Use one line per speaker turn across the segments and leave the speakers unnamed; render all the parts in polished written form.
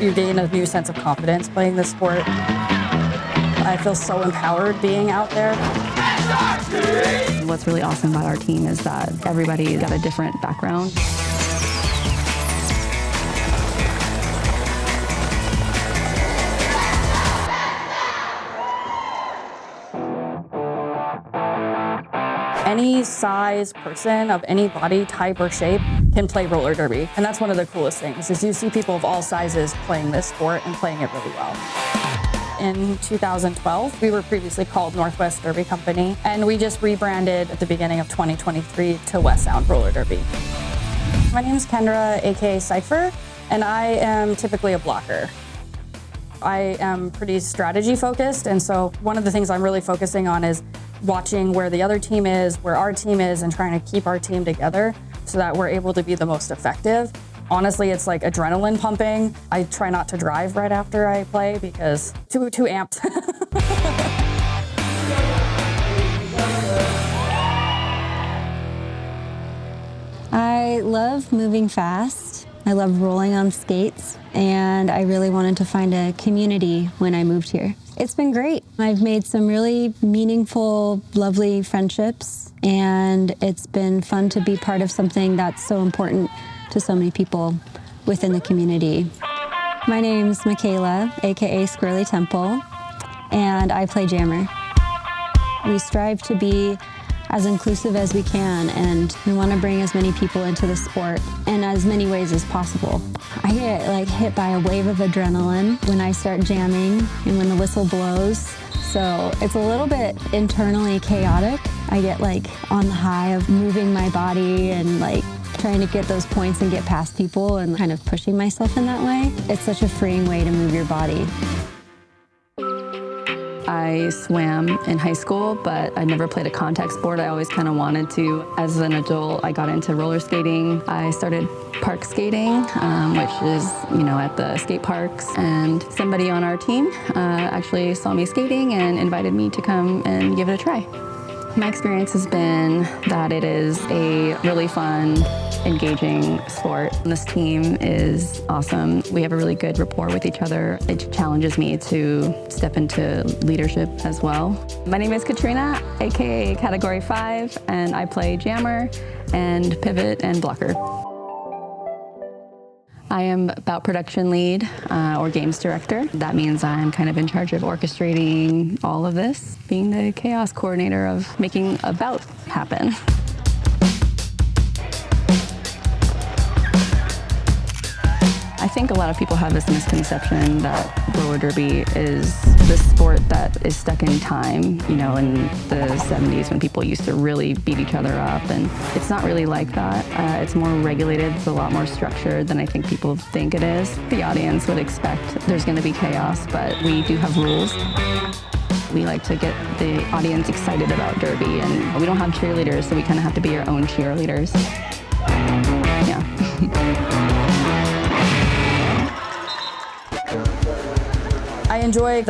You gain a new sense of confidence playing this sport. I feel so empowered being out there.
What's really awesome about our team is that everybody's got a different background.
Any size person of any body type or shape can play roller derby. And that's one of the coolest things, is you see people of all sizes playing this sport and playing it really well. In 2012, we were previously called Northwest Derby Company, and we just rebranded at the beginning of 2023 to West Sound Roller Derby. My name is Kendra, aka Cypher, and I am typically a blocker. I am pretty strategy focused, and so one of the things I'm really focusing on is watching where the other team is, where our team is, and trying to keep our team together so that we're able to be the most effective. Honestly, it's like adrenaline pumping. I try not to drive right after I play because too amped.
I love moving fast. I love rolling on skates, and I really wanted to find a community when I moved here. It's been great. I've made some really meaningful, lovely friendships, and it's been fun to be part of something that's so important to so many people within the community. My name's Michaela, aka Squirrely Temple, and I play jammer. We strive to be as inclusive as we can, and we want to bring as many people into the sport in as many ways as possible. I get hit by a wave of adrenaline when I start jamming and when the whistle blows, so it's a little bit internally chaotic. I get on the high of moving my body and trying to get those points and get past people and kind of pushing myself in that way. It's such a freeing way to move your body.
I swam in high school, but I never played a contact sport. I always kind of wanted to. As an adult, I got into roller skating. I started park skating, which is, at the skate parks. And somebody on our team actually saw me skating and invited me to come and give it a try. My experience has been that it is a really fun, engaging sport. This team is awesome. We have a really good rapport with each other. It challenges me to step into leadership as well. My name is Katrina, aka Category 5, and I play jammer and pivot and blocker. I am bout production lead or games director. That means I'm kind of in charge of orchestrating all of this, being the chaos coordinator of making a bout happen. I think a lot of people have this misconception that roller derby is this sport that is stuck in time, in the 70s when people used to really beat each other up, and it's not really like that. It's more regulated, it's a lot more structured than I think people think it is. The audience would expect there's going to be chaos, but we do have rules. We like to get the audience excited about derby, and we don't have cheerleaders, so we kind of have to be our own cheerleaders. Yeah.
I enjoy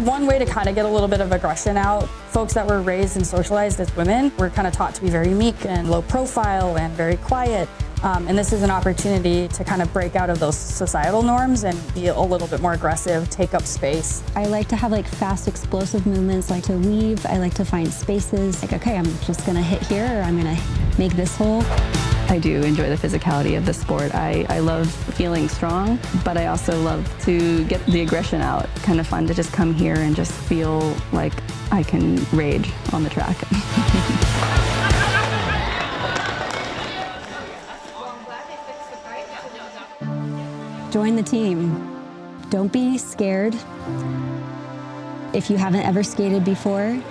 one way to kind of get a little bit of aggression out. Folks that were raised and socialized as women were kind of taught to be very meek and low profile and very quiet. And this is an opportunity to kind of break out of those societal norms and be a little bit more aggressive, take up space.
I like to have fast, explosive movements, like to weave. I like to find spaces. Okay, I'm just gonna hit here, or I'm gonna make this hole.
I do enjoy the physicality of the sport. I love feeling strong, but I also love to get the aggression out. Kind of fun to just come here and just feel like I can rage on the track.
Join the team. Don't be scared. If you haven't ever skated before,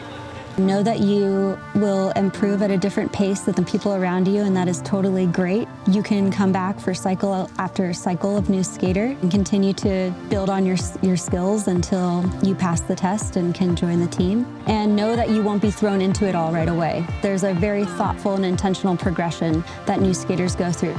know that you will improve at a different pace than the people around you, and that is totally great. You can come back for cycle after cycle of new skater and continue to build on your skills until you pass the test and can join the team. And know that you won't be thrown into it all right away. There's a very thoughtful and intentional progression that new skaters go through.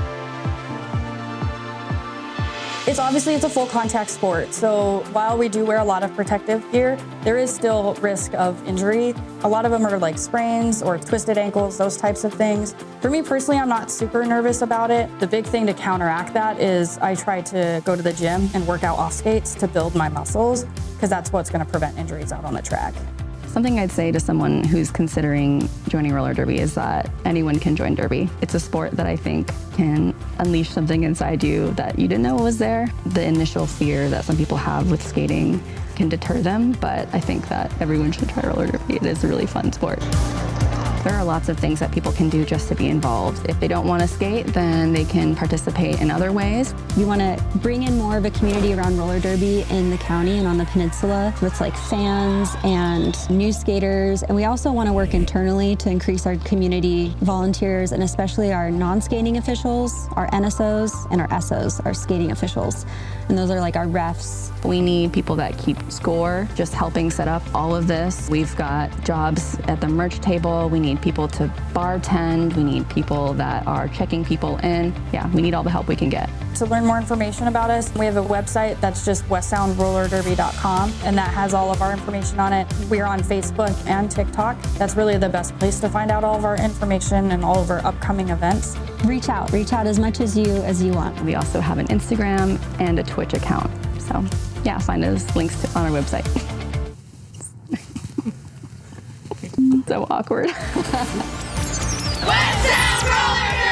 It's a full contact sport. So while we do wear a lot of protective gear, there is still risk of injury. A lot of them are like sprains or twisted ankles, those types of things. For me personally, I'm not super nervous about it. The big thing to counteract that is I try to go to the gym and work out off skates to build my muscles, because that's what's going to prevent injuries out on the track.
Something I'd say to someone who's considering joining roller derby is that anyone can join derby. It's a sport that I think can unleash something inside you that you didn't know was there. The initial fear that some people have with skating can deter them, but I think that everyone should try roller derby. It is a really fun sport. There are lots of things that people can do just to be involved. If they don't want to skate, then they can participate in other ways.
You want to bring in more of a community around roller derby in the county and on the peninsula with like fans and new skaters. And we also want to work internally to increase our community volunteers and especially our non-skating officials, our NSOs and our SOs, our skating officials. And those are like our refs.
We need people that keep score, just helping set up all of this. We've got jobs at the merch table. We need people to bartend. We need people that are checking people in. Yeah, we need all the help we can get.
To learn more information about us, we have a website that's just westsoundrollerderby.com, and that has all of our information on it. We're on Facebook and TikTok. That's really the best place to find out all of our information and all of our upcoming events.
Reach out as much as you want.
We also have an Instagram and a Twitch account. So yeah, find those links on our website. So awkward.
West Sound Roller